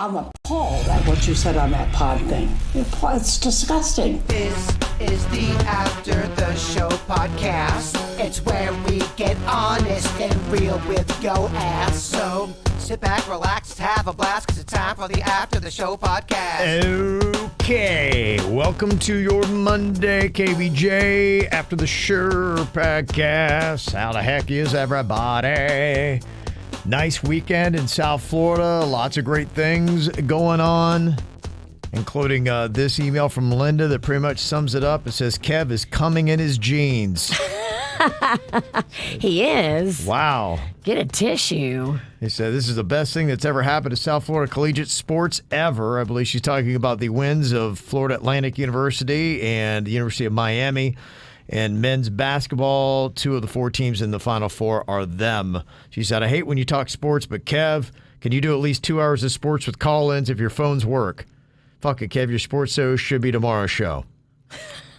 I'm appalled at what you said on that pod thing. It's disgusting. This is the After the Show podcast. It's where we get honest and real with yo ass. So sit back, relax, have a blast, because it's time for the After the Show podcast. Okay, welcome to your Monday KVJ After the Show podcast. How the heck is everybody? Nice weekend in South Florida. Lots of great things going on, including this email from Linda that pretty much sums it up. It says, Kev is coming in his jeans. He is. Wow. Get a tissue. He said, this is the best thing that's ever happened to South Florida collegiate sports ever. I believe she's talking about the wins of Florida Atlantic University and the University of Miami. And men's basketball, 2 of the 4 teams in the Final Four are them. She said, I hate when you talk sports, but Kev, can you do at least 2 hours of sports with call-ins if your phones work? Fuck it, Kev, your sports show should be tomorrow's show.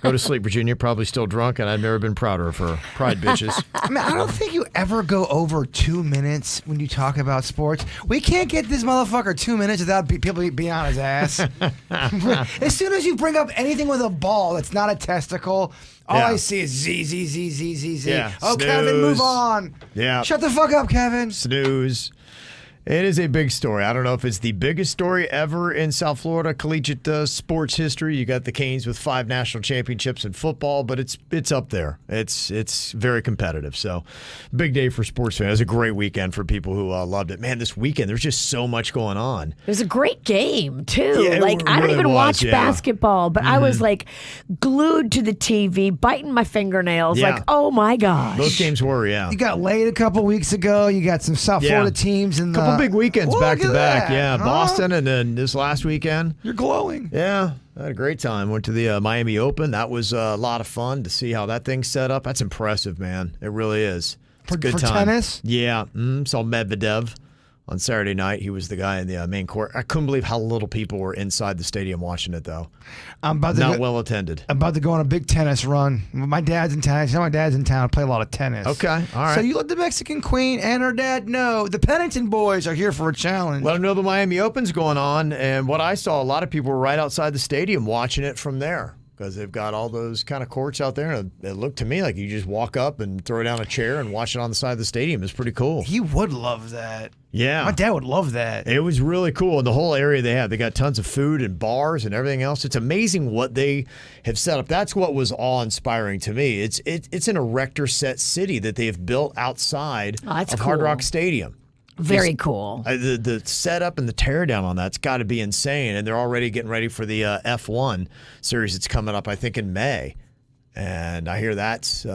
Go to sleep, Virginia. Probably still drunk, and I've never been prouder of her. Pride, bitches. I mean, I don't think you ever go over 2 minutes when you talk about sports. We can't get this motherfucker 2 minutes without people being on his ass. As soon as you bring up anything with a ball that's not a testicle, all I see is Z. Yeah, oh, snooze. Kevin, move on. Yeah. Shut the fuck up, Kevin. Snooze. It is a big story. I don't know if it's the biggest story ever in South Florida collegiate sports history. You got the Canes with 5 national championships in football, but it's up there. It's very competitive. So, big day for sports fans. It was a great weekend for people who loved it. Man, this weekend there's just so much going on. It was a great game too. Yeah, like I don't really even watch yeah. basketball, but I was like glued to the TV, biting my fingernails. Yeah. Like, oh my gosh. Those games were, yeah. You got laid a couple weeks ago. You got some South Florida teams in the Couple big weekends Look back to at back. that, Yeah, huh? Boston, and then this last weekend. You're glowing. Yeah, I had a great time. Went to the Miami Open. That was a lot of fun to see how that thing's set up. That's impressive, man. It really is. It's a good For time. tennis? Yeah. Saw Medvedev on Saturday night. He was the guy in the main court. I couldn't believe how little people were inside the stadium watching it, though. Not well attended. I'm about to go on a big tennis run. My dad's in town. You know my dad's in town. I play a lot of tennis. Okay, all right. So you let the Mexican Queen and her dad know the Pennington boys are here for a challenge. Let them know the Miami Open's going on. And what I saw, a lot of people were right outside the stadium watching it from there, because they've got all those kind of courts out there. And it looked to me like you just walk up and throw down a chair and watch it on the side of the stadium. It's pretty cool. You would love that. Yeah. My dad would love that. It was really cool. And the whole area they have, they got tons of food and bars and everything else. It's amazing what they have set up. That's what was awe-inspiring to me. It's an erector set city that they've built outside that's of Hard cool. Rock Stadium. Very cool. The setup and the teardown on that's got to be insane. And they're already getting ready for the F1 series that's coming up, I think, in May. And I hear that's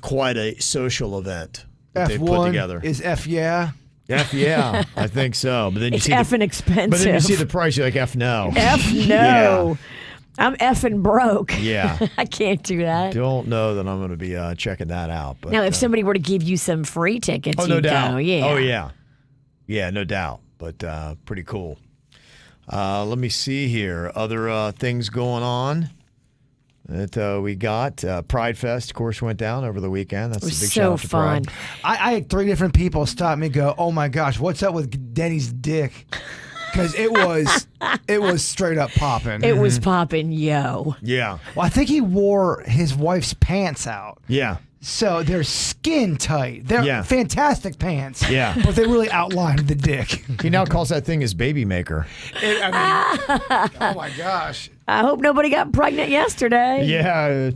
quite a social event that they've put together. Is F yeah? F yeah, I think so. But then you It's see effing expensive. But then you see the price, you're like, F no. F no. Yeah. I'm effing broke. Yeah. I can't do that. Don't know that I'm going to be checking that out. But Now, if somebody were to give you some free tickets, no you'd doubt. go. Yeah. Oh yeah, yeah, no doubt. But pretty cool. Let me see here. Other things going on that we got. Pride Fest, of course, went down over the weekend. That's It was a big so shout out to fun. Pride. I had 3 different people stop me and go, oh my gosh, what's up with Denny's dick? Because it was straight up popping. It was popping, yo. Yeah, Well, I think he wore his wife's pants out. yeah. So they're skin tight. They're fantastic pants. Yeah. But they really outlined the dick. He now calls that thing his baby maker. Oh my gosh. I hope nobody got pregnant yesterday. Yeah.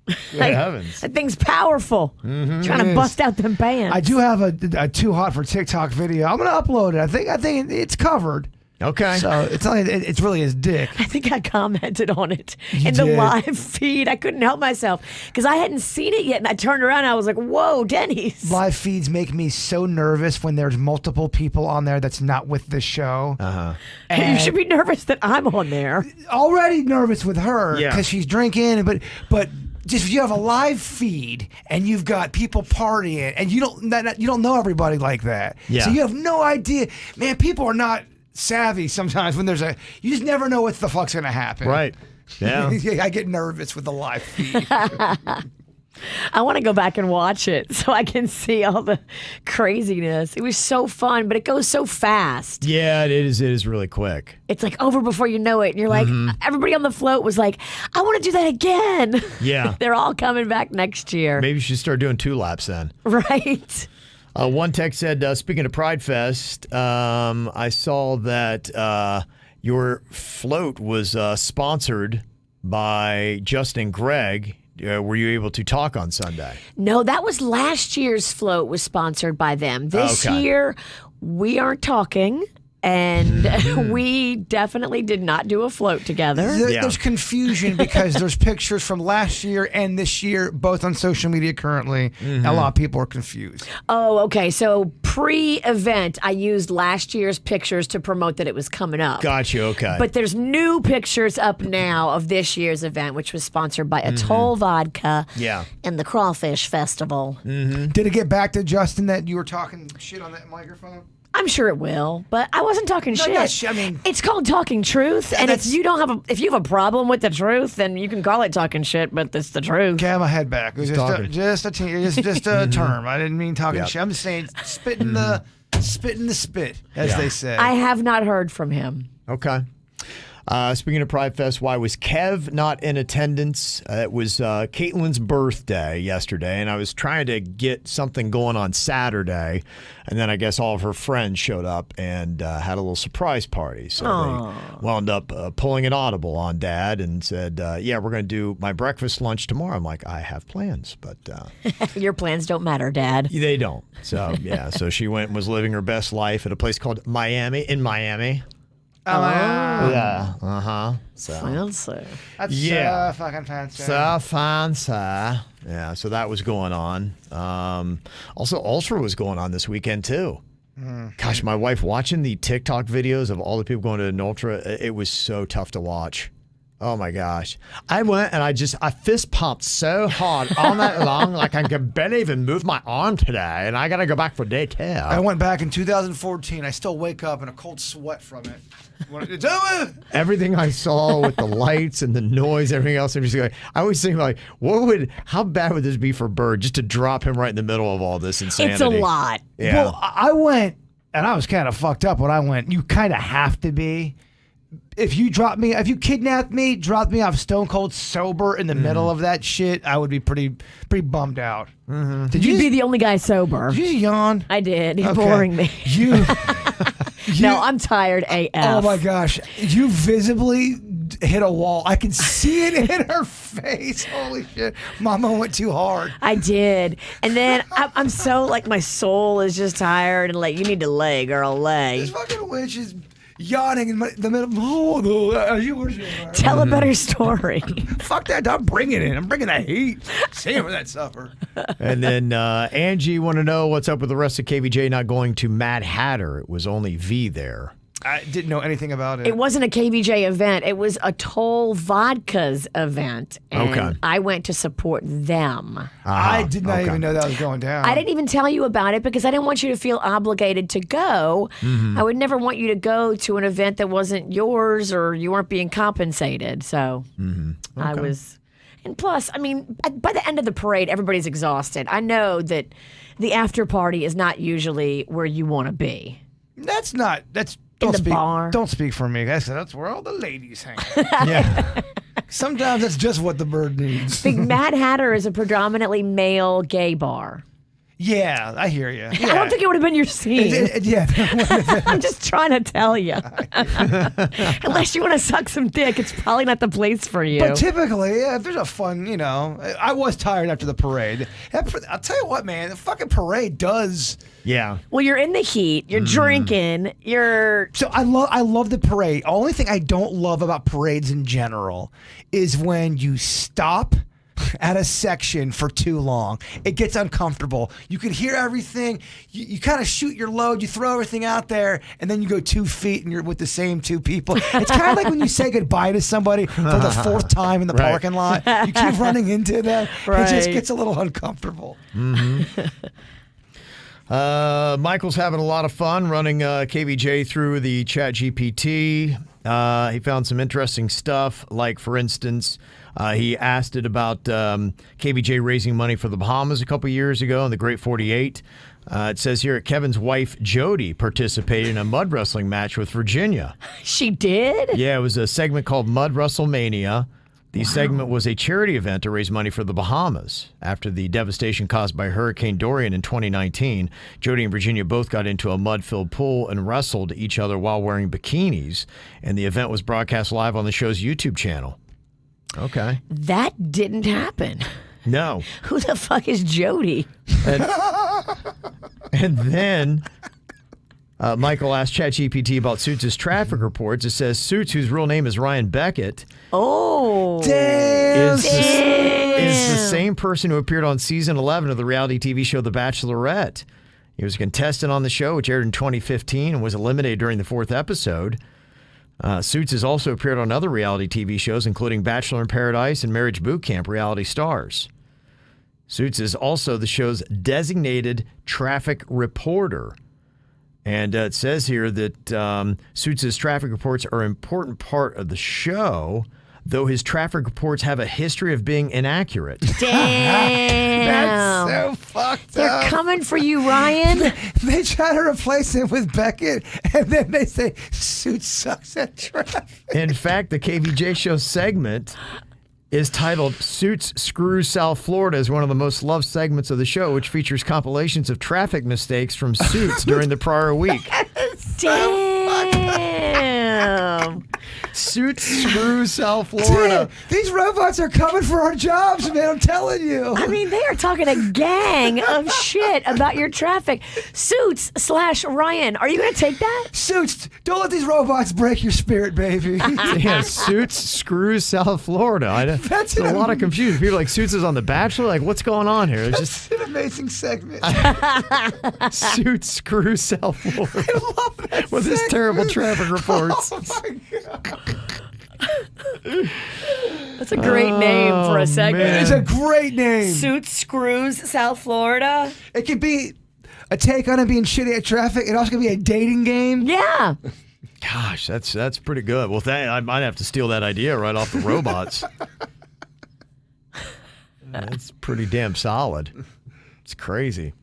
Good heavens. That thing's powerful. Trying to bust out them pants. I do have a too hot for TikTok video. I'm gonna upload it. I think it's covered. Okay. So it's really his dick. I think I commented on it You in the did. live feed. I couldn't help myself because I hadn't seen it yet. And I turned around and I was like, whoa, Denny's. Live feeds make me so nervous when there's multiple people on there that's not with the show. You should be nervous that I'm on there. Already nervous with her Yeah. because she's drinking, but just you have a live feed and you've got people partying and you don't know everybody like that. Yeah. So you have no idea, man. People are not savvy sometimes when you just never know what the fuck's gonna happen. Right. Yeah. I get nervous with the live feed. I want to go back and watch it so I can see all the craziness. It was so fun, but it goes so fast. Yeah, it is. It is really quick. It's like over before you know it. And you're like, everybody on the float was like, I want to do that again. Yeah. They're all coming back next year. Maybe you should start doing 2 laps then. Right. One text said, speaking of Pride Fest, I saw that your float was sponsored by Justin Gregg. Were you able to talk on Sunday? No, that was last year's float was sponsored by them. This Okay. year, we aren't talking. And we definitely did not do a float together. There's confusion because there's pictures from last year and this year, both on social media currently. A lot of people are confused. Oh, okay. So pre-event, I used last year's pictures to promote that it was coming up. Gotcha. Okay. But there's new pictures up now of this year's event, which was sponsored by Atoll Vodka and the Crawfish Festival. Did it get back to Justin that you were talking shit on that microphone? I'm sure it will, but I wasn't talking shit. I mean, it's called talking truth, and if that's- you have a problem with the truth, then you can call it talking shit, but it's the truth. Okay, my head back. It was just a term. I didn't mean talking shit. I'm just saying spitting the spit, as they say. I have not heard from him. Okay. Speaking of Pride Fest, why was Kev not in attendance? It was Caitlin's birthday yesterday, and I was trying to get something going on Saturday, and then I guess all of her friends showed up and had a little surprise party. So they wound up pulling an audible on Dad and said, yeah, we're going to do my breakfast lunch tomorrow. I'm like, I have plans, but... Your plans don't matter, Dad. They don't. So, yeah, so she went and was living her best life at a place called Miami. Yeah. So Fancy. That's fucking fancy. so fancy. Yeah. So that was going on. Also, Ultra was going on this weekend too. Gosh, my wife watching the TikTok videos of all the people going to an Ultra. It was so tough to watch. Oh my gosh. I went and I fist pumped so hard all night long, like I could barely even move my arm today, and I got to go back for day 2. I went back in 2014. I still wake up in a cold sweat from it. Everything I saw with the lights and the noise, everything else, I'm just like, I always think like, how bad would this be for Bird just to drop him right in the middle of all this insanity? It's a lot. Yeah. Well, I went, and I was kind of fucked up when I went. You kind of have to be. If you kidnapped me, dropped me off stone cold sober in the middle of that shit, I would be pretty bummed out. You'd be the only guy sober. Did you yawn? I did. You're Okay. boring me. No, I'm tired AF. Oh my gosh, you visibly hit a wall. I can see it in her face. Holy shit, Mama went too hard. I did. And then I'm so like my soul is just tired and like you need to lay, girl, lay. This fucking witch is yawning in the middle. Tell a better story. Fuck that! I'm bringing it. I'm bringing that heat. Save for that supper. And then Angie want to know what's up with the rest of KVJ not going to Mad Hatter. It was only V there. I didn't know anything about it. It wasn't a KVJ event. It was Atoll Vodka's event. And Okay. I went to support them. I did not even know that was going down. I didn't even tell you about it because I didn't want you to feel obligated to go. I would never want you to go to an event that wasn't yours or you weren't being compensated. So I was. And plus, I mean, by the end of the parade, everybody's exhausted. I know that the after party is not usually where you want to be. That's not. That's. In Don't the speak, bar. Don't speak for me. That's where all the ladies hang. Yeah. Sometimes that's just what the bird needs. The Mad Hatter is a predominantly male gay bar. Yeah, I hear you. I don't think it would have been your scene. Yeah. I'm just trying to tell you. Unless you want to suck some dick, it's probably not the place for you. But typically, if there's a fun, I was tired after the parade. I'll tell you what, man, the fucking parade does. Yeah. Well, you're in the heat. You're drinking. You're. So I love the parade. Only thing I don't love about parades in general is when you stop at a section for too long. It gets uncomfortable. You can hear everything. You kind of shoot your load. You throw everything out there, and then you go 2 feet, and you're with the same 2 people. It's kind of like when you say goodbye to somebody for the 4th time in the parking lot. You keep running into them. It just Right. gets a little uncomfortable. Michael's having a lot of fun running KVJ through the Chat GPT. He found some interesting stuff, like, for instance, He asked it about KVJ raising money for the Bahamas a couple years ago in the Great 48. It says here, Kevin's wife, Jody, participated in a mud wrestling match with Virginia. She did? Yeah, it was a segment called Mud WrestleMania. The segment was a charity event to raise money for the Bahamas. After the devastation caused by Hurricane Dorian in 2019, Jody and Virginia both got into a mud-filled pool and wrestled each other while wearing bikinis, and the event was broadcast live on the show's YouTube channel. Okay. That didn't happen. No. Who the fuck is Jody? And then Michael asked ChatGPT about Suits' traffic reports. It says Suits, whose real name is Ryan Beckett, Damn. is the same person who appeared on season 11 of the reality TV show The Bachelorette. He was a contestant on the show, which aired in 2015 and was eliminated during the 4th episode. Suits has also appeared on other reality TV shows, including Bachelor in Paradise and Marriage Boot Camp reality stars. Suits is also the show's designated traffic reporter. And it says here that Suits' traffic reports are an important part of the show, though his traffic reports have a history of being inaccurate. Damn. That's so fucked They're up. coming for you, Ryan. They try to replace him with Beckett, and then they say, Suits sucks at traffic. In fact, the KVJ show segment is titled Suits Screws South Florida, is one of the most loved segments of the show, which features compilations of traffic mistakes from Suits during the prior week. Damn. Suits Screws South Florida. Dude, these robots are coming for our jobs, man. I'm telling you. I mean, they are talking a gang of shit about your traffic. Suits/Ryan, are you going to take that? Suits, don't let these robots break your spirit, baby. Yeah, Suits Screws South Florida. That's a lot of confusion. People are like, Suits is on The Bachelor? Like, what's going on here? It's just It's an amazing segment. Suits Screws South Florida. I love that With his segment. terrible traffic reports. Oh my God. That's a great name for a segment. man. It's a great name. Suits Screws South Florida. It could be a take on him being shitty at traffic. It also could be a dating game. Yeah. Gosh, that's pretty good. Well, I might have to steal that idea right off the robots. That's pretty damn solid. It's crazy.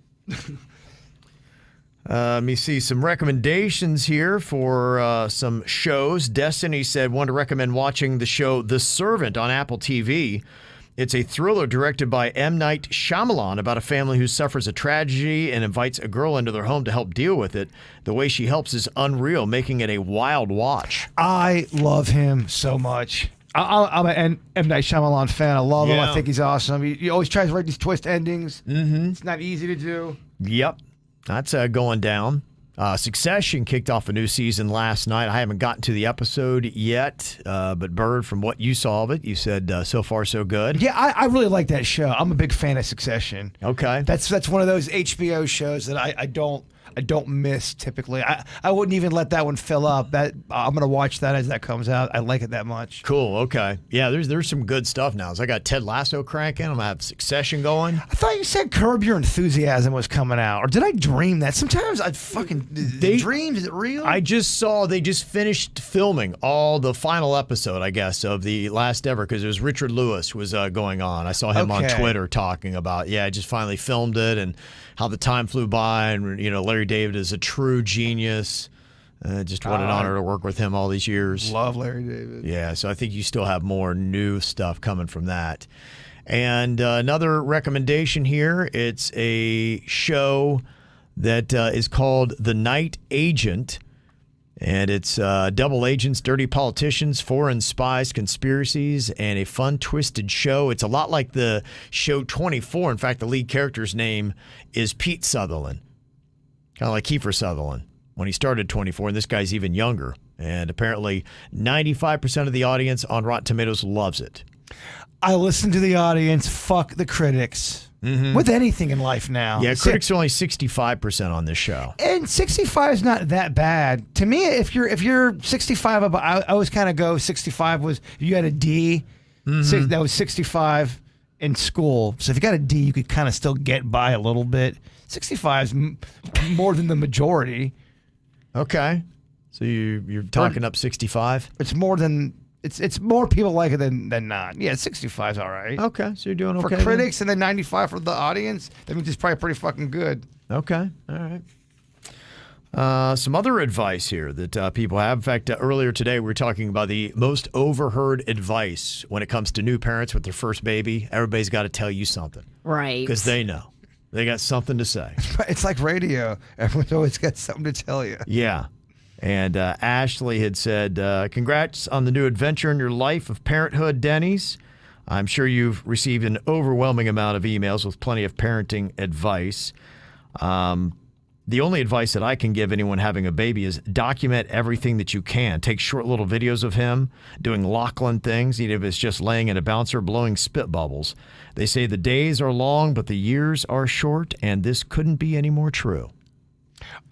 Let me see some recommendations here for some shows. Destiny said, wanted to recommend watching the show The Servant on Apple TV. It's a thriller directed by M. Night Shyamalan about a family who suffers a tragedy and invites a girl into their home to help deal with it. The way she helps is unreal, making it a wild watch. I love him so much. I'm an M. Night Shyamalan fan. I love him. Yeah. I think he's awesome. He always tries to write these twist endings. Mm-hmm. It's not easy to do. Yep, that's going down. Succession kicked off a new season last night. I haven't gotten to the episode yet, but Bird, from what you saw of it, you said so far so good. Yeah, I really like that show. I'm a big fan of Succession. Okay. That's one of those HBO shows that I don't miss typically. I wouldn't even let that one fill up. That I'm gonna watch that as that comes out. I like it that much. Cool. Okay. Yeah, there's some good stuff now. So I got Ted Lasso cranking. I'm gonna have Succession going. I thought you said Curb Your Enthusiasm was coming out, or did I dream that? Sometimes I fucking dreams. Is it real? I just saw they just finished filming all the final episode, I guess, of the last ever, because it was Richard Lewis was going on. I saw him on Okay. Twitter talking about, I just finally filmed it and how the time flew by, and Larry David is a true genius. Just what an honor to work with him all these years. love Larry David. Yeah, so I think you still have more new stuff coming from that. And another recommendation here, it's a show that is called The Night Agent. And it's double agents, dirty politicians, foreign spies, conspiracies, and a fun, twisted show. It's a lot like the show 24. In fact, the lead character's name is Pete Sutherland, kind of like Kiefer Sutherland when he started 24. And this guy's even younger. And apparently 95% of the audience on Rotten Tomatoes loves it. I listen to the audience. Fuck the critics. With anything in life now. Yeah, critics are only 65% on this show. And 65 is not that bad to me. If you're 65, I always kind of go 65 was you had a D, that was 65 in school. So if you got a D, you could kind of still get by a little bit. 65 is more than the majority. Okay, so you're talking up 65. It's more than It's more people like it than not. Yeah, 65's all right. Okay, so you're doing For okay. critics, and then 95 for the audience. That means it's probably pretty fucking good. Okay, all right. Some other advice here that people have. In fact, earlier today we were talking about the most overheard advice when it comes to new parents with their first baby. Everybody's got to tell you something. Right. Because they know. They got something to say. It's like radio. Everyone's always got something to tell you. Yeah. And Ashley had said, congrats on the new adventure in your life of parenthood, Denny's. I'm sure you've received an overwhelming amount of emails with plenty of parenting advice. The only advice that I can give anyone having a baby is document everything that you can. Take short little videos of him doing Lachlan things, even if it's just laying in a bouncer blowing spit bubbles. They say the days are long, but the years are short, and this couldn't be any more true.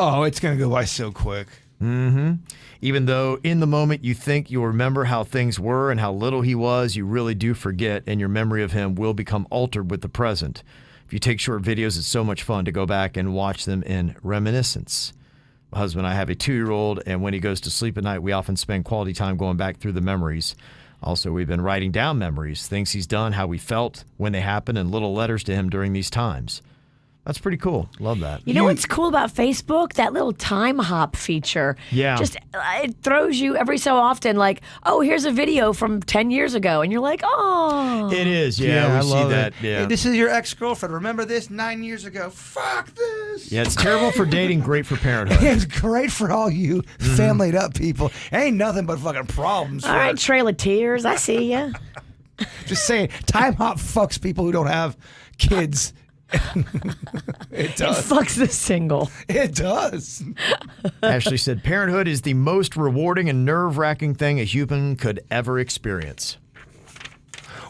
Oh, it's going to go by so quick. Even though in the moment you think you'll remember how things were and how little he was, you really do forget, and your memory of him will become altered with the present. If you take short videos, it's so much fun to go back and watch them in reminiscence. My husband and I have a 2-year-old, and when he goes to sleep at night, we often spend quality time going back through the memories. Also, we've been writing down memories, things he's done, how we felt when they happened, and little letters to him during these times. That's pretty cool. Love that. You know what's cool about Facebook? That little time hop feature. Yeah. Just it throws you every so often like, oh, here's a video from 10 years ago. And you're like, oh. It is. Yeah, I we see love that. it. Yeah. Hey, this is your ex-girlfriend. Remember this 9 years ago? Fuck this. Yeah, it's terrible for dating, great for parenthood. It's great for all you familyed up people. Ain't nothing but fucking problems. All right, Trail of Tears. I see ya. Just saying, time hop fucks people who don't have kids. It does. It fucks the single. It does. Ashley said, parenthood is the most rewarding and nerve-wracking thing a human could ever experience.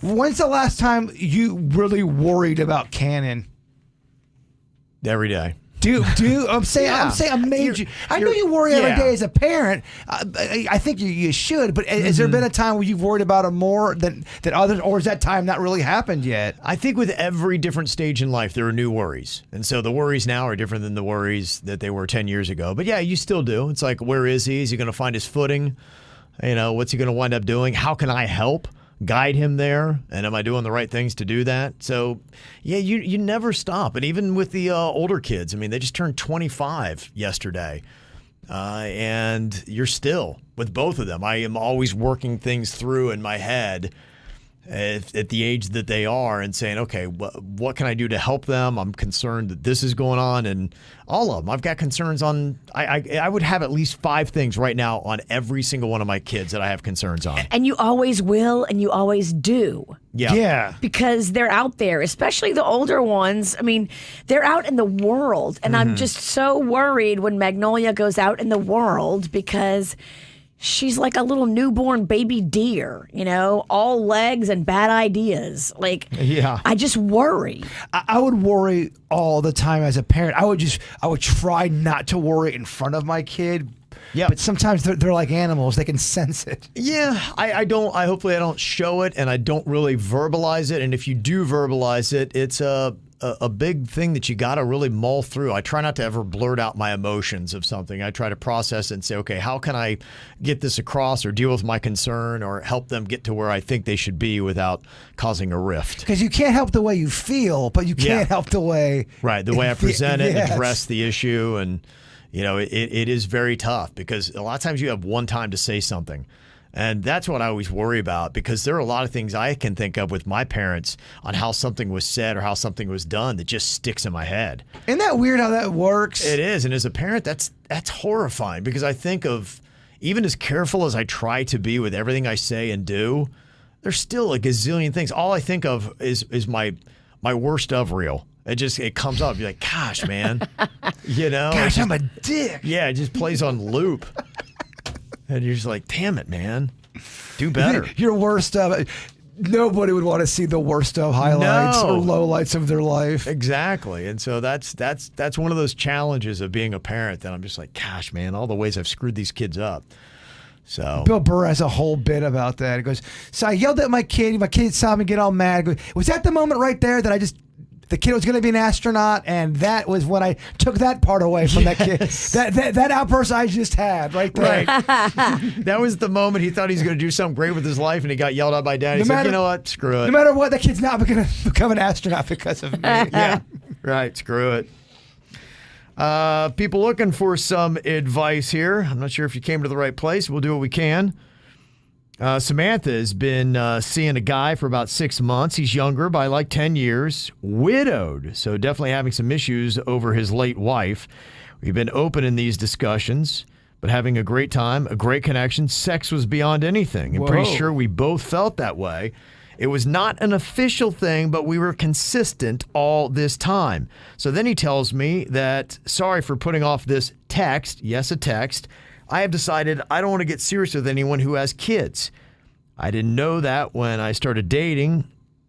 When's the last time you really worried about canon? Every day. I'm saying a major. I know you worry every day as a parent. I think you should. But has there been a time where you've worried about it more than others, or has that time not really happened yet? I think with every different stage in life, there are new worries. And so the worries now are different than the worries that they were 10 years ago. But yeah, you still do. It's like, where is he? Is he going to find his footing? You know, what's he going to wind up doing? How can I help? Guide him there, and am I doing the right things to do that? So, yeah, you never stop. And even with the older kids, I mean, they just turned 25 yesterday, and you're still with both of them. I am always working things through in my head at the age that they are and saying, okay, what can I do to help them? I'm concerned that this is going on, and all of them. I've got concerns on, I would have at least 5 things right now on every single one of my kids that I have concerns on. And you always will, and you always do. Yeah. Because they're out there, especially the older ones. I mean, they're out in the world, and I'm just so worried when Magnolia goes out in the world because she's like a little newborn baby deer, you know, all legs and bad ideas. Like, yeah. I just worry. I would worry all the time as a parent. I would try not to worry in front of my kid. Yeah. But sometimes they're like animals. They can sense it. Yeah, hopefully I don't show it, and I don't really verbalize it. And if you do verbalize it, it's a big thing that you got to really mull through. I try not to ever blurt out my emotions of something. I try to process it and say, okay, how can I get this across or deal with my concern or help them get to where I think they should be without causing a rift? Because you can't help the way you feel, but you can't help the way... Right, the way I present it, Yes. address the issue. And, you know, it is very tough because a lot of times you have one time to say something. And that's what I always worry about because there are a lot of things I can think of with my parents on how something was said or how something was done that just sticks in my head. Isn't that weird how that works? It is. And as a parent, that's horrifying because I think of, even as careful as I try to be with everything I say and do, there's still a gazillion things. All I think of is my worst of reel. It comes up. You're like, gosh, man. You know? Gosh, I'm a dick. Yeah, it just plays on loop. And you're just like, damn it, man. Do better. Your worst of... Nobody would want to see the worst of highlights or lowlights of their life. Exactly. And so that's one of those challenges of being a parent that I'm just like, gosh, man, all the ways I've screwed these kids up. So Bill Burr has a whole bit about that. He goes, so I yelled at my kid. My kid saw me get all mad. Goes, was that the moment right there that I just The kid was going to be an astronaut, and that was when I took that part away from that kid. That outburst I just had right there. Right. That was the moment he thought he was going to do something great with his life, and he got yelled at by dad. He said, you know what? Screw it. No matter what, that kid's not going to become an astronaut because of me. Yeah, right. Screw it. People looking for some advice here. I'm not sure if you came to the right place. We'll do what we can. Samantha has been seeing a guy for about 6 months. He's younger by like 10 years, widowed, so definitely having some issues over his late wife. We've been open in these discussions, but having a great time, a great connection. Sex was beyond anything. I'm pretty sure we both felt that way. It was not an official thing, but we were consistent all this time. So then he tells me that, sorry for putting off this text. Yes, a text. I have decided I don't want to get serious with anyone who has kids. I didn't know that when I started dating.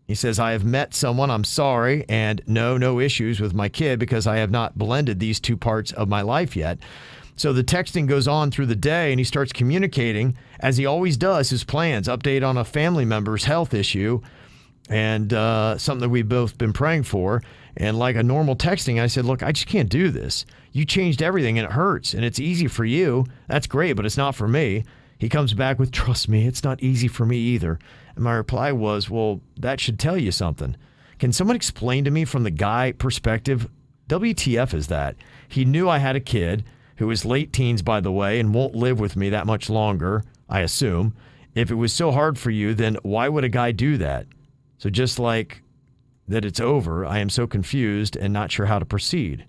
He says, I have met someone, I'm sorry, and no issues with my kid because I have not blended these two parts of my life yet. So the texting goes on through the day, and he starts communicating, as he always does, his plans, update on a family member's health issue, and something that we've both been praying for. And like a normal texting, I said, look, I just can't do this. You changed everything, and it hurts, and it's easy for you. That's great, but it's not for me. He comes back with, trust me, it's not easy for me either. And my reply was, well, that should tell you something. Can someone explain to me from the guy perspective, WTF is that? He knew I had a kid who is late teens, by the way, and won't live with me that much longer, I assume. If it was so hard for you, then why would a guy do that? So just like that it's over, I am so confused and not sure how to proceed.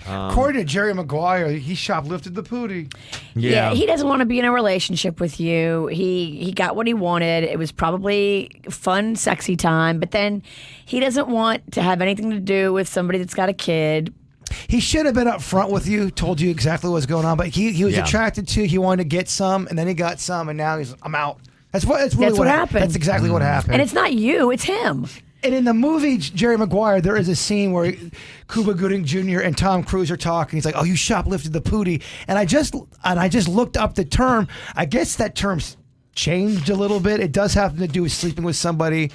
According to Jerry Maguire, he shoplifted the pootie. Yeah, he doesn't want to be in a relationship with you. He got what he wanted. It was probably fun, sexy time, but then he doesn't want to have anything to do with somebody that's got a kid. He should have been up front with you, told you exactly what's going on, but he was attracted to, he wanted to get some, and then he got some, and now I'm out. That's really what happened. That's exactly what happened. And it's not you, it's him. And in the movie Jerry Maguire, there is a scene where Cuba Gooding Jr. and Tom Cruise are talking. He's like, "Oh, you shoplifted the pootie," and I just looked up the term. I guess that term's changed a little bit. It does have to do with sleeping with somebody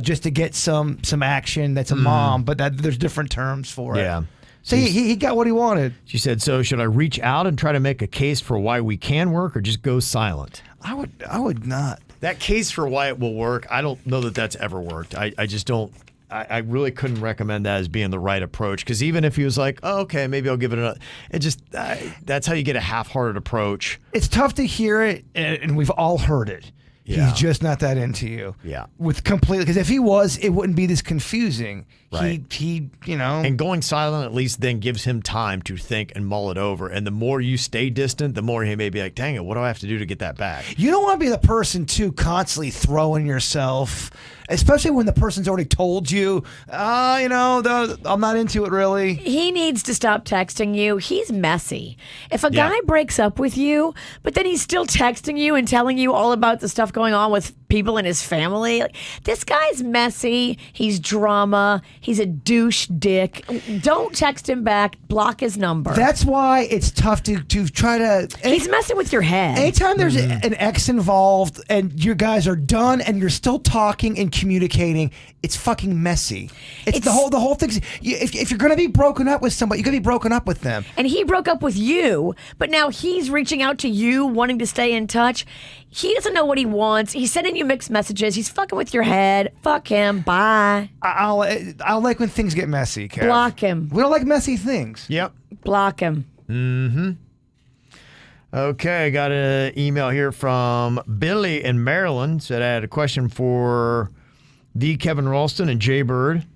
just to get some action. That's a mom, but there's different terms for it. Yeah. So he got what he wanted. She said, so should I reach out and try to make a case for why we can work or just go silent? I would not. That case for why it will work, I don't know that that's ever worked. I just don't. I really couldn't recommend that as being the right approach, because even if he was like, oh, okay, maybe I'll give it another, it just, that's how you get a half-hearted approach. It's tough to hear it, and we've all heard it. Yeah. He's just not that into you. Yeah. With completely, because if he was, it wouldn't be this confusing. Right. He, you know. And going silent at least then gives him time to think and mull it over. And the more you stay distant, the more he may be like, dang it, what do I have to do to get that back? You don't want to be the person, too, constantly throwing yourself, especially when the person's already told you, I'm not into it really. He needs to stop texting you. He's messy. If a guy breaks up with you, but then he's still texting you and telling you all about the stuff going on with people in his family, like, this guy's messy. He's drama. He's a douche dick. Don't text him back. Block his number. That's why it's tough to try to. He's messing with your head. Anytime there's an ex involved and you guys are done and you're still talking and communicating, it's fucking messy. It's the whole thing. If you're going to be broken up with somebody, you're going to be broken up with them. And he broke up with you, but now he's reaching out to you, wanting to stay in touch. He doesn't know what he wants. He's sending you mixed messages. He's fucking with your head. Fuck him. Bye. I'll like when things get messy, Kev. Block him. We don't like messy things. Yep. Block him. Mm-hmm. Okay, I got an email here from Billy in Maryland. Said I had a question for the Kevin Ralston and Jay Bird.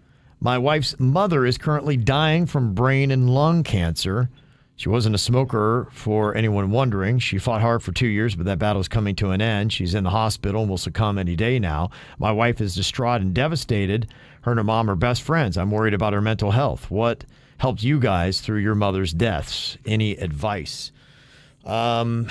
My wife's mother is currently dying from brain and lung cancer. She wasn't a smoker, for anyone wondering. She fought hard for 2 years, but that battle is coming to an end. She's in the hospital and will succumb any day now. My wife is distraught and devastated. Her and her mom are best friends. I'm worried about her mental health. What helped you guys through your mother's deaths? Any advice? For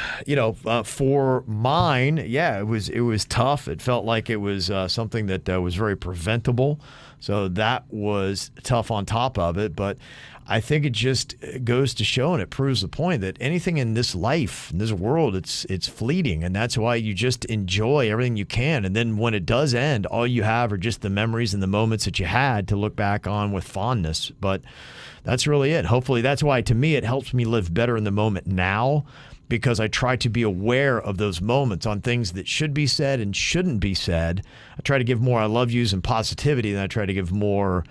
mine, it was tough. It felt like it was something that was very preventable. So that was tough on top of it. But I think it just goes to show, and it proves the point that anything in this life, in this world, it's fleeting. And that's why you just enjoy everything you can. And then when it does end, all you have are just the memories and the moments that you had to look back on with fondness. But that's really it. Hopefully, that's why, to me, it helps me live better in the moment now, because I try to be aware of those moments on things that should be said and shouldn't be said. I try to give more I love yous and positivity than I try to give more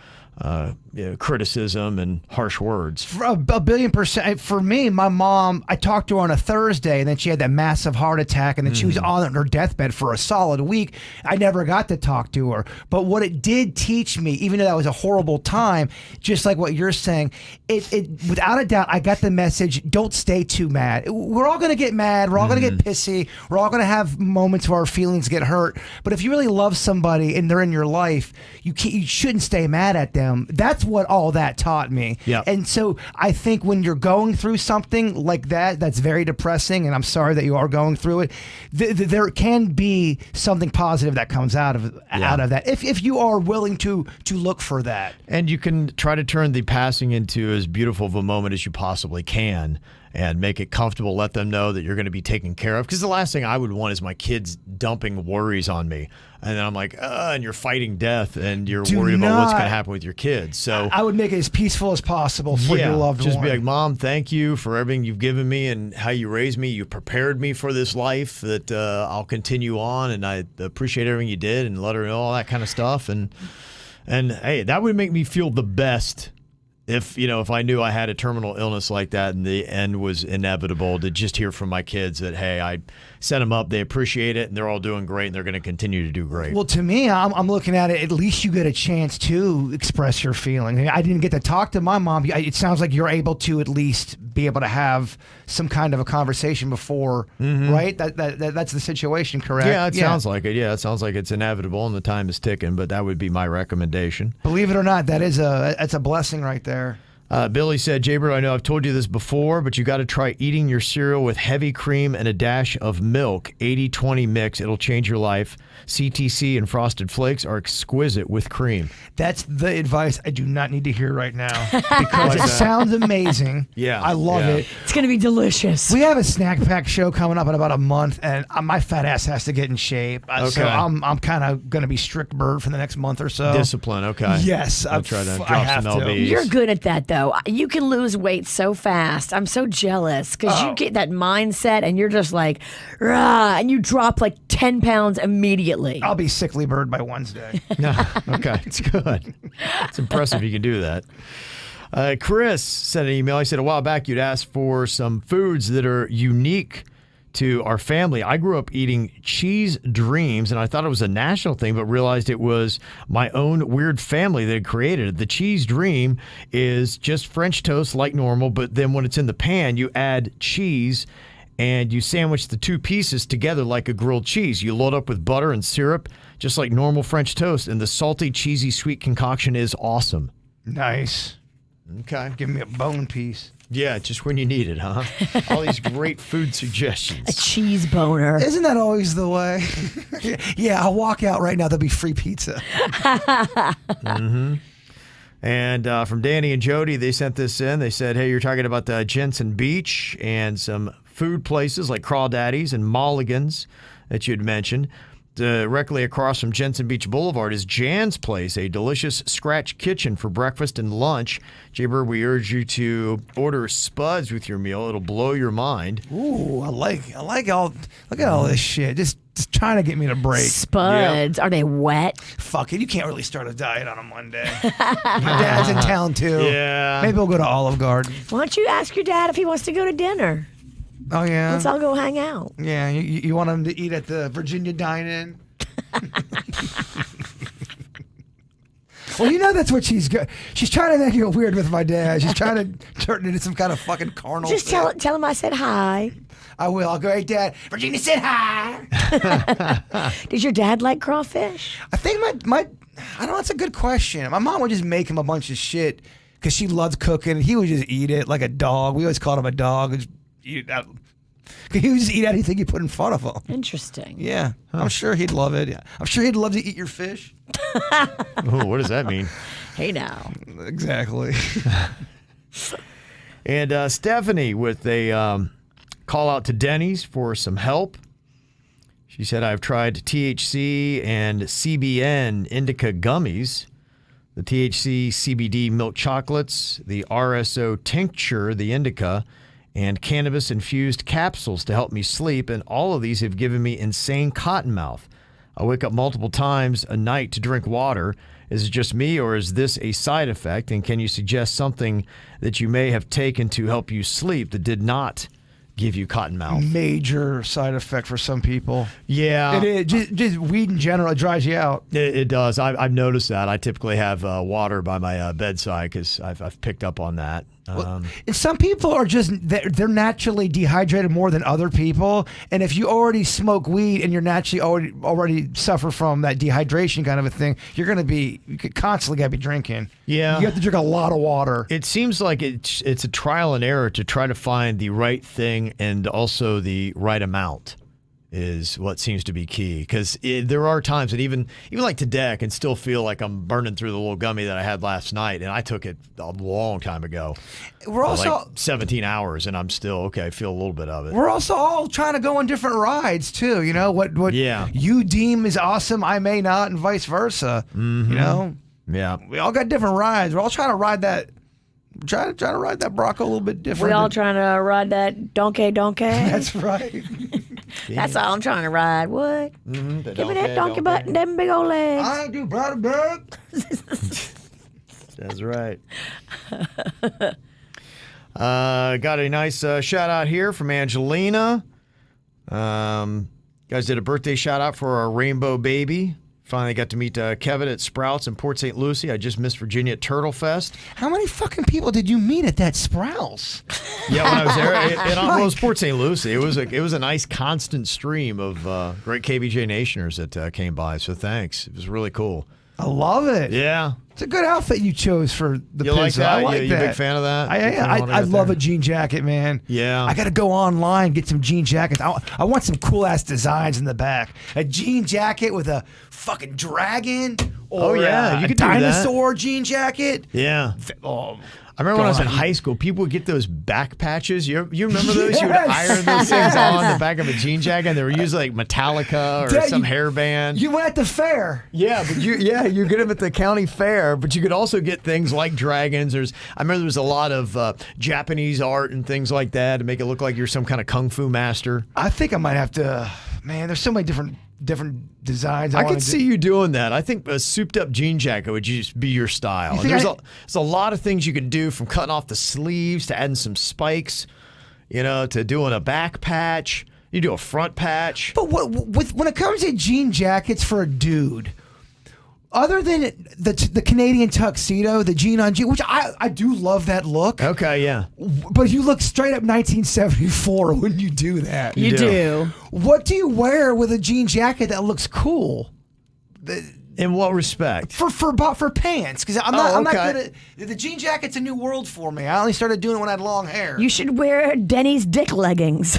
criticism and harsh words. For a billion percent. For me, my mom, I talked to her on a Thursday, and then she had that massive heart attack, and then she was on her deathbed for a solid week. I never got to talk to her. But what it did teach me, even though that was a horrible time, just like what you're saying, it without a doubt, I got the message, don't stay too mad. We're all going to get mad. We're all going to get pissy. We're all going to have moments where our feelings get hurt. But if you really love somebody and they're in your life, you shouldn't stay mad at them. That's what all that taught me. Yep. And so I think when you're going through something like that, that's very depressing, and I'm sorry that you are going through it, there can be something positive that comes out of that if you are willing to look for that. And you can try to turn the passing into as beautiful of a moment as you possibly can, and make it comfortable. Let them know that you're going to be taken care of. Because the last thing I would want is my kids dumping worries on me. And then I'm like, and you're fighting death, and you're worried about what's going to happen with your kids. So I would make it as peaceful as possible for your loved one. Just be like, Mom, thank you for everything you've given me and how you raised me. You prepared me for this life that I'll continue on, and I appreciate everything you did, and let her know all that kind of stuff. And hey, that would make me feel the best. If I knew I had a terminal illness like that and the end was inevitable, to just hear from my kids that, hey, I set them up, they appreciate it, and they're all doing great, and they're going to continue to do great. Well, to me, I'm looking at it, at least you get a chance to express your feelings. I didn't get to talk to my mom. It sounds like you're able to at least be able to have some kind of a conversation before, right? That's the situation, correct? Yeah, it sounds like it. Yeah, it sounds like it's inevitable and the time is ticking, but that would be my recommendation. Believe it or not, that's a blessing right there. Billy said, Jaybird, I know I've told you this before, but you got to try eating your cereal with heavy cream and a dash of milk, 80-20 mix. It'll change your life. CTC and Frosted Flakes are exquisite with cream. That's the advice I do not need to hear right now, because it sounds amazing. Yeah. I love it. It's going to be delicious. We have a snack pack show coming up in about a month, and my fat ass has to get in shape. So I'm kind of going to be strict bird for the next month or so. Discipline, okay. Yes. I'll try to drop some LBs. You're good at that, though. You can lose weight so fast. I'm so jealous because you get that mindset and you're just like, rah, and you drop like 10 pounds immediately. I'll be sickly bird by Wednesday. Okay, it's good. It's impressive you can do that. Chris sent an email. He said a while back you'd asked for some foods that are unique to our family. I grew up eating cheese dreams, and I thought it was a national thing, but realized it was my own weird family that had created it. The cheese dream is just French toast like normal, but then when it's in the pan, you add cheese and you sandwich the two pieces together like a grilled cheese. You load up with butter and syrup, just like normal French toast, and the salty, cheesy, sweet concoction is awesome. Nice. Okay. Give me a bone piece. Yeah, just when you need it, huh? All these great food suggestions. A cheese boner. Isn't that always the way? Yeah, I'll walk out right now. There'll be free pizza. And from Danny and Jody, they sent this in. They said, hey, you're talking about the Jensen Beach and some food places like Crawdaddy's and Mulligan's that you'd mentioned. Directly across from Jensen Beach Boulevard is Jan's Place, a delicious scratch kitchen for breakfast and lunch. Jaybird, we urge you to order Spuds with your meal. It'll blow your mind. Ooh, I like all. Look at all this shit. Just trying to get me to break. Spuds. Are they wet? Fuck it. You can't really start a diet on a Monday. My dad's in town too. Yeah. Maybe we'll go to Olive Garden. Why don't you ask your dad if he wants to go to dinner? Oh yeah. Let's all go hang out. Yeah. You want him to eat at the Virginia Dine-In? Well, that's what she's good. She's trying to make it weird with my dad. She's trying to turn it into some kind of fucking carnal. Just tell him I said hi. I will. I'll go, hey, Dad. Virginia said hi. Does your dad like crawfish? I think I don't know. That's a good question. My mom would just make him a bunch of shit because she loves cooking, and he would just eat it like a dog. We always called him a dog. He would just eat anything you put in front of him. Interesting. Yeah, I'm sure he'd love it. Yeah. I'm sure he'd love to eat your fish. Ooh, what does that mean? Hey now. Exactly. And Stephanie with a call out to Denny's for some help. She said, I've tried THC and CBN indica gummies, the THC CBD milk chocolates, the RSO tincture, the indica, and cannabis-infused capsules to help me sleep, and all of these have given me insane cottonmouth. I wake up multiple times a night to drink water. Is it just me, or is this a side effect? And can you suggest something that you may have taken to help you sleep that did not give you cottonmouth? Major side effect for some people. Yeah. It is. Just weed in general, it dries you out. It does. I've noticed that. I typically have water by my bedside because I've picked up on that. And some people are just, they're naturally dehydrated more than other people. And if you already smoke weed and you're naturally already suffer from that dehydration kind of a thing, you constantly got to be drinking. Yeah. You have to drink a lot of water. It seems like it's a trial and error to try to find the right thing and also the right amount is what seems to be key. Because there are times that even like today, I can still feel like I'm burning through the little gummy that I had last night, and I took it a long time ago. We're also like 17 hours, and I'm still okay. I feel a little bit of it. We're also all trying to go on different rides too. You know what you deem is awesome, I may not, and vice versa. Mm-hmm. You know, yeah. We all got different rides. We're all trying to ride that. Trying to ride that Bronco a little bit different. We all trying to ride that donkey. That's right. That's all I'm trying to ride. What? Mm-hmm, Give me that donkey butt and them big old legs. I do, brother, bug. That's right. Got a nice shout out here from Angelina. Guys did a birthday shout out for our rainbow baby. Finally got to meet Kevin at Sprouts in Port St. Lucie. I just missed Virginia at Turtle Fest. How many fucking people did you meet at that Sprouts? Yeah, when I was there, it was Port St. Lucie. It was a nice constant stream of great KVJ Nationers that came by. So thanks. It was really cool. I love it. Yeah. It's a good outfit you chose for the You like pizza. that? I like You that. a big fan of that? I love a jean jacket, man. Yeah. I got to go online, get some jean jackets. I want some cool ass designs in the back. A jean jacket with a fucking dragon or you a could do that. dinosaur jean jacket. Yeah. Oh, I remember when I was in God. high school, people would get those back patches. You remember those? You would Yes. iron those things on the back of a jean jacket, and they were usually like Metallica or Yeah, some you- hairband. You went at the fair. Yeah, but you get them at the county fair, but you could also get things like dragons. I remember there was a lot of Japanese art and things like that to make it look like you're some kind of kung fu master. I think I might have to. Man, there's so many different designs. I wanna could see you doing that. I think a souped up jean jacket would just be your style. You And think there's a lot of things you can do, from cutting off the sleeves to adding some spikes, to doing a back patch. You do a front patch. But when it comes to jean jackets for a dude, other than the Canadian tuxedo, the jean on jean, which I do love that look. Okay, yeah. But you look straight up 1974 when you do that. You do. What do you wear with a jean jacket that looks cool? In what respect? For pants, because I'm not okay. good at the jean jacket's a new world for me. I only started doing it when I had long hair. You should wear Denny's dick leggings.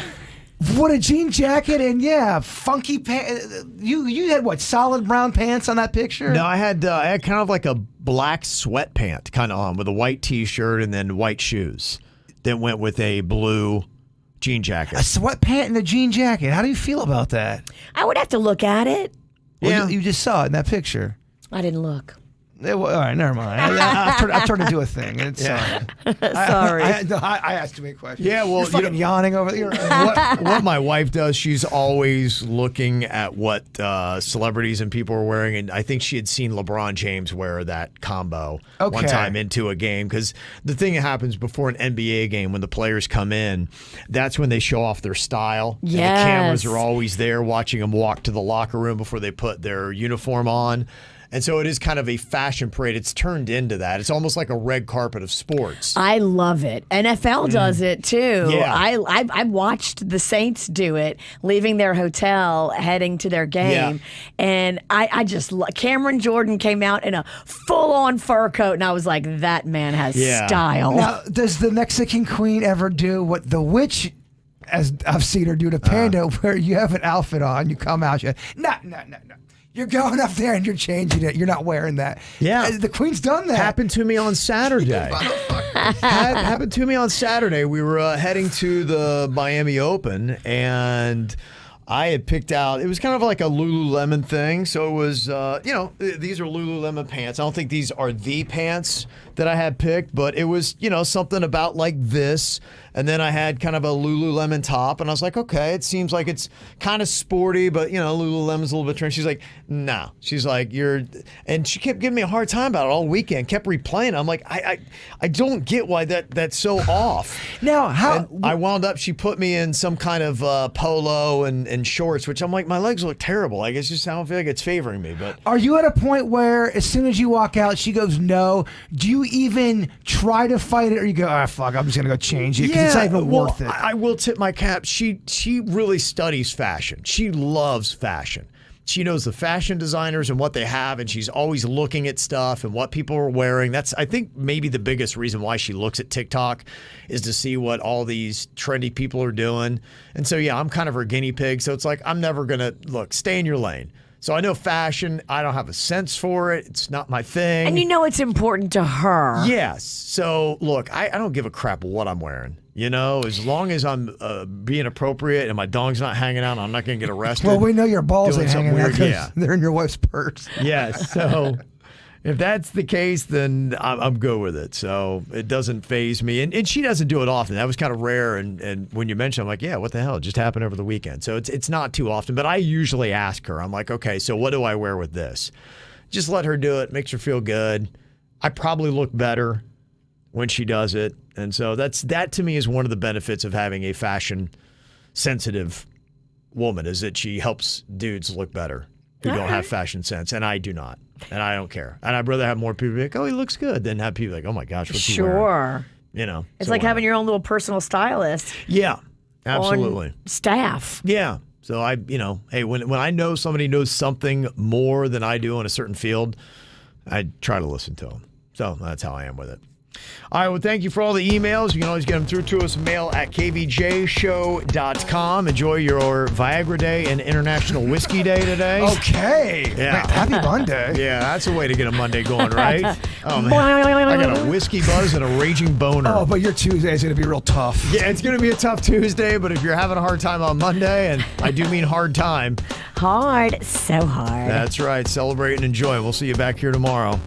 What, a jean jacket and funky pants. You had what, solid brown pants on that picture? No, I had kind of like a black sweatpant kind of on with a white T-shirt and then white shoes. That went with a blue jean jacket. A sweatpant and a jean jacket. How do you feel about that? I would have to look at it. Well, Yeah. you just saw it in that picture. I didn't look. All right, never mind. I turned into a thing. It's Sorry. I asked too many questions. Yeah, well, you're fucking yawning over there. what my wife does, she's always looking at what celebrities and people are wearing, and I think she had seen LeBron James wear that combo one Okay. time into a game, because the thing that happens before an NBA game, when the players come in, that's when they show off their style. And the cameras Yes. are always there watching them walk to the locker room before they put their uniform on. And so it is kind of a fashion parade. It's turned into that. It's almost like a red carpet of sports. I love it. NFL does it too. Yeah. I watched the Saints do it, leaving their hotel, heading to their game, and I just Cameron Jordan came out in a full-on fur coat, and I was like, that man has Yeah. style. Now, does the Mexican Queen ever do what the witch as I've seen her do to Panda, where you have an outfit on, you come out, no. You're going up there and you're changing it. You're not wearing that. Yeah. The Queen's done that. Happened to me on Saturday. Happened to me on Saturday. We were heading to the Miami Open, and I had picked out, it was kind of like a Lululemon thing. So it was, these are Lululemon pants. I don't think these are the pants that I had picked, but it was, something about like this. And then I had kind of a Lululemon top, and I was like, okay, it seems like it's kind of sporty, but, Lululemon's a little bit trendy. She's like, no. She's like, and she kept giving me a hard time about it all weekend, kept replaying. I'm like, I don't get why that's so off. Now, And I wound up, she put me in some kind of polo and shorts, which I'm like, my legs look terrible. Like, it's just, I don't feel like it's favoring me. But are you at a point where as soon as you walk out, she goes, no? Do you even try to fight it, or you go, fuck, I'm just going to go change it? Because it's not even worth it. I will tip my cap. She really studies fashion. She loves fashion. She knows the fashion designers and what they have, and she's always looking at stuff and what people are wearing. That's, I think, maybe the biggest reason why she looks at TikTok is to see what all these trendy people are doing. And so, yeah, I'm kind of her guinea pig. So it's like, I'm never going to, stay in your lane. So I know fashion. I don't have a sense for it. It's not my thing. And it's important to her. Yes. So, look, I don't give a crap what I'm wearing. As long as I'm being appropriate and my dong's not hanging out, I'm not going to get arrested. Well, we know your balls ain't hanging out because yeah. they're in your wife's purse. Yes. So if that's the case, then I'm good with it. So it doesn't faze me. And she doesn't do it often. That was kind of rare. And when you mentioned, I'm like, yeah, what the hell? It just happened over the weekend. So it's not too often. But I usually ask her, I'm like, okay, so what do I wear with this? Just let her do it. Makes her feel good. I probably look better when she does it. And so that to me is one of the benefits of having a fashion sensitive woman, is that she helps dudes look better who don't have fashion sense. And I do not. And I don't care. And I'd rather have more people be like, oh, he looks good, than have people like, oh my gosh, what's he wearing? Sure. It's like having your own little personal stylist. Yeah, absolutely. On staff. Yeah. So hey, when I know somebody knows something more than I do in a certain field, I try to listen to them. So that's how I am with it. All right, well, thank you for all the emails. You can always get them through to us, mail at kvjshow.com. Enjoy your Viagra Day and International Whiskey Day today. Okay. Yeah. Man, happy Monday. Yeah, that's a way to get a Monday going, right? Oh, man. I got a whiskey buzz and a raging boner. Oh, but your Tuesday is going to be real tough. Yeah, it's going to be a tough Tuesday, but if you're having a hard time on Monday, and I do mean hard time. Hard, so hard. That's right. Celebrate and enjoy. We'll see you back here tomorrow.